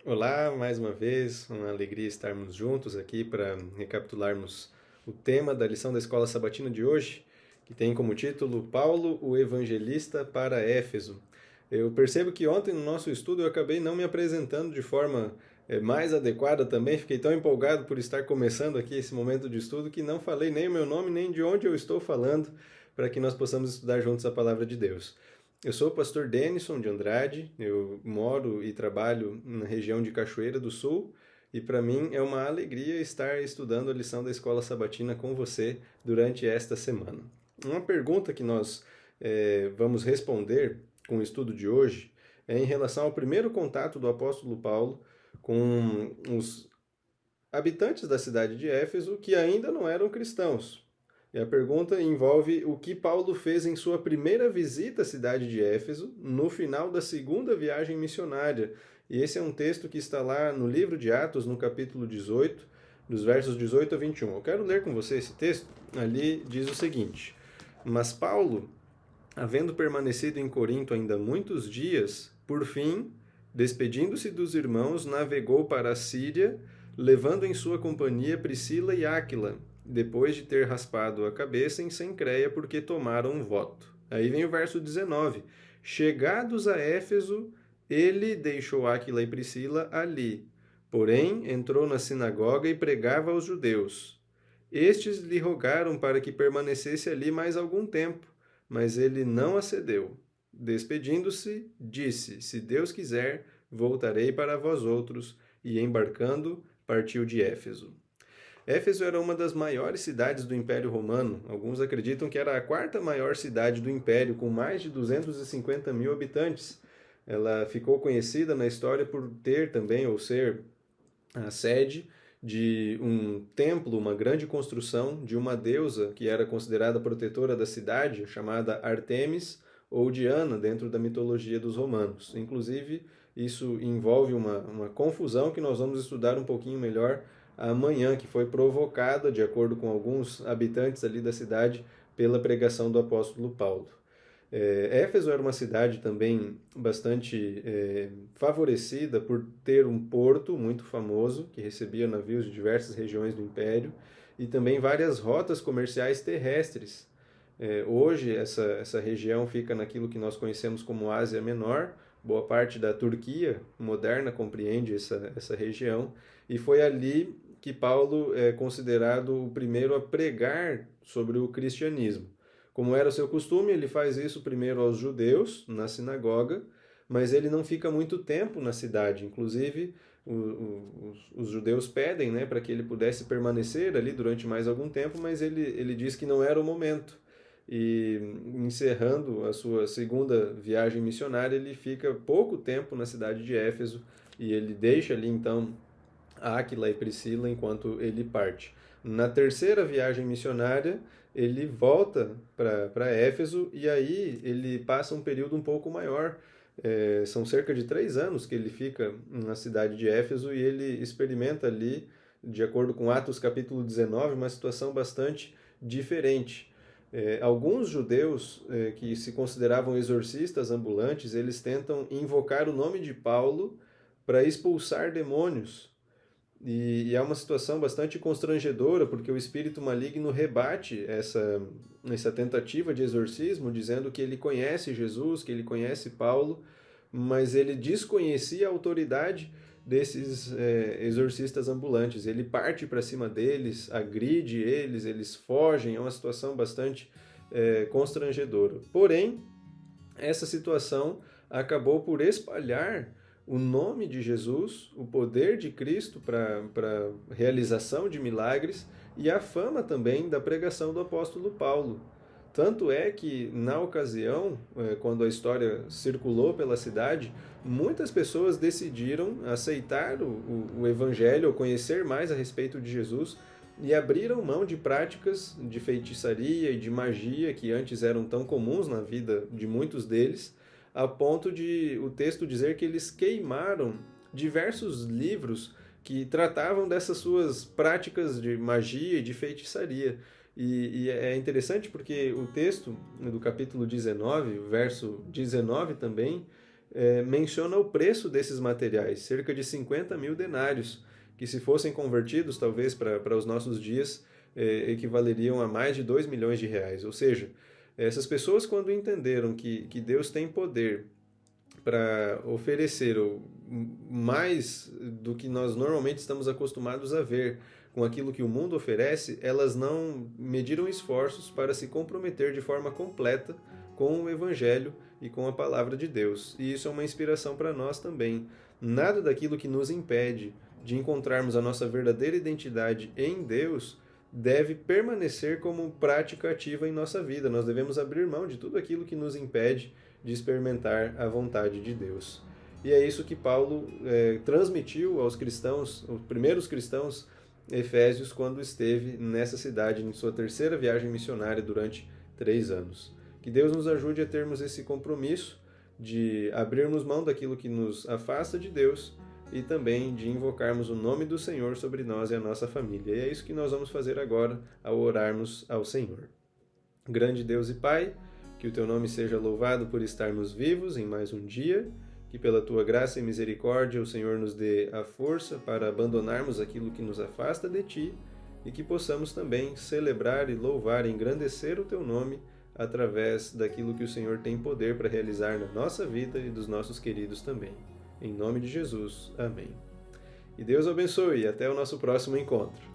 Olá, mais uma vez, uma alegria estarmos juntos aqui para recapitularmos o tema da lição da Escola Sabatina de hoje, que tem como título Paulo, o Evangelista para Éfeso. Eu percebo que ontem no nosso estudo eu acabei não me apresentando de forma mais adequada também, fiquei tão empolgado por estar começando aqui esse momento de estudo que não falei nem o meu nome nem de onde eu estou falando para que nós possamos estudar juntos a palavra de Deus. Eu sou o pastor Denison de Andrade, eu moro e trabalho na região de Cachoeira do Sul e para mim é uma alegria estar estudando a lição da Escola Sabatina com você durante esta semana. Uma pergunta que nós vamos responder com o estudo de hoje é em relação ao primeiro contato do apóstolo Paulo com os habitantes da cidade de Éfeso que ainda não eram cristãos. E a pergunta envolve o que Paulo fez em sua primeira visita à cidade de Éfeso, no final da segunda viagem missionária. E esse é um texto que está lá no livro de Atos, no capítulo 18, dos versos 18 a 21. Eu quero ler com você esse texto. Ali diz o seguinte: Mas Paulo, havendo permanecido em Corinto ainda muitos dias, por fim, despedindo-se dos irmãos, navegou para a Síria, levando em sua companhia Priscila e Áquila, depois de ter raspado a cabeça em Cencreia, porque tomaram um voto. Aí vem o verso 19. Chegados a Éfeso, ele deixou Áquila e Priscila ali. Porém, entrou na sinagoga e pregava aos judeus. Estes lhe rogaram para que permanecesse ali mais algum tempo, mas ele não acedeu. Despedindo-se, disse: Se Deus quiser, voltarei para vós outros. E embarcando, partiu de Éfeso. Éfeso era uma das maiores cidades do Império Romano. Alguns acreditam que era a quarta maior cidade do Império, com mais de 250 mil habitantes. Ela ficou conhecida na história por ter também, ou ser, a sede de um templo, uma grande construção de uma deusa que era considerada protetora da cidade, chamada Artemis ou Diana, dentro da mitologia dos romanos. Inclusive, isso envolve uma confusão que nós vamos estudar um pouquinho melhor amanhã, que foi provocada, de acordo com alguns habitantes ali da cidade, pela pregação do apóstolo Paulo. Éfeso era uma cidade também bastante favorecida por ter um porto muito famoso, que recebia navios de diversas regiões do Império, e também várias rotas comerciais terrestres. Hoje, essa região fica naquilo que nós conhecemos como Ásia Menor, boa parte da Turquia moderna compreende essa região, e foi ali que Paulo é considerado o primeiro a pregar sobre o cristianismo. Como era seu costume, ele faz isso primeiro aos judeus, na sinagoga, mas ele não fica muito tempo na cidade. Inclusive, os judeus pedem, né, para que ele pudesse permanecer ali durante mais algum tempo, mas ele diz que não era o momento. E encerrando a sua segunda viagem missionária, ele fica pouco tempo na cidade de Éfeso e ele deixa ali então Áquila e Priscila enquanto ele parte. Na terceira viagem missionária, ele volta para Éfeso e aí ele passa um período um pouco maior. São cerca de 3 anos que ele fica na cidade de Éfeso e ele experimenta ali, de acordo com Atos capítulo 19, uma situação bastante diferente. Alguns judeus que se consideravam exorcistas ambulantes, eles tentam invocar o nome de Paulo para expulsar demônios. E é uma situação bastante constrangedora, porque o espírito maligno rebate essa tentativa de exorcismo, dizendo que ele conhece Jesus, que ele conhece Paulo, mas ele desconhecia a autoridade desses exorcistas ambulantes. Ele parte para cima deles, agride eles, eles fogem, é uma situação bastante constrangedora. Porém, essa situação acabou por espalhar o nome de Jesus, o poder de Cristo para realização de milagres e a fama também da pregação do apóstolo Paulo. Tanto é que, na ocasião, quando a história circulou pela cidade, muitas pessoas decidiram aceitar o evangelho, ou conhecer mais a respeito de Jesus, e abriram mão de práticas de feitiçaria e de magia que antes eram tão comuns na vida de muitos deles, a ponto de o texto dizer que eles queimaram diversos livros que tratavam dessas suas práticas de magia e de feitiçaria. E é interessante porque o texto do capítulo 19, verso 19 também, menciona o preço desses materiais, cerca de 50 mil denários, que se fossem convertidos, talvez, para os nossos dias, equivaleriam a mais de 2 milhões de reais. Ou seja, essas pessoas, quando entenderam que Deus tem poder para oferecer mais do que nós normalmente estamos acostumados a ver com aquilo que o mundo oferece, elas não mediram esforços para se comprometer de forma completa com o Evangelho e com a palavra de Deus. E isso é uma inspiração para nós também. Nada daquilo que nos impede de encontrarmos a nossa verdadeira identidade em Deus deve permanecer como prática ativa em nossa vida. Nós devemos abrir mão de tudo aquilo que nos impede de experimentar a vontade de Deus. E é isso que Paulo transmitiu aos cristãos, os primeiros cristãos efésios, quando esteve nessa cidade, em sua terceira viagem missionária durante 3 anos. Que Deus nos ajude a termos esse compromisso de abrirmos mão daquilo que nos afasta de Deus e também de invocarmos o nome do Senhor sobre nós e a nossa família. E é isso que nós vamos fazer agora ao orarmos ao Senhor. Grande Deus e Pai, que o Teu nome seja louvado por estarmos vivos em mais um dia, que pela Tua graça e misericórdia o Senhor nos dê a força para abandonarmos aquilo que nos afasta de Ti e que possamos também celebrar e louvar e engrandecer o Teu nome através daquilo que o Senhor tem poder para realizar na nossa vida e dos nossos queridos também. Em nome de Jesus. Amém. E Deus abençoe e até o nosso próximo encontro.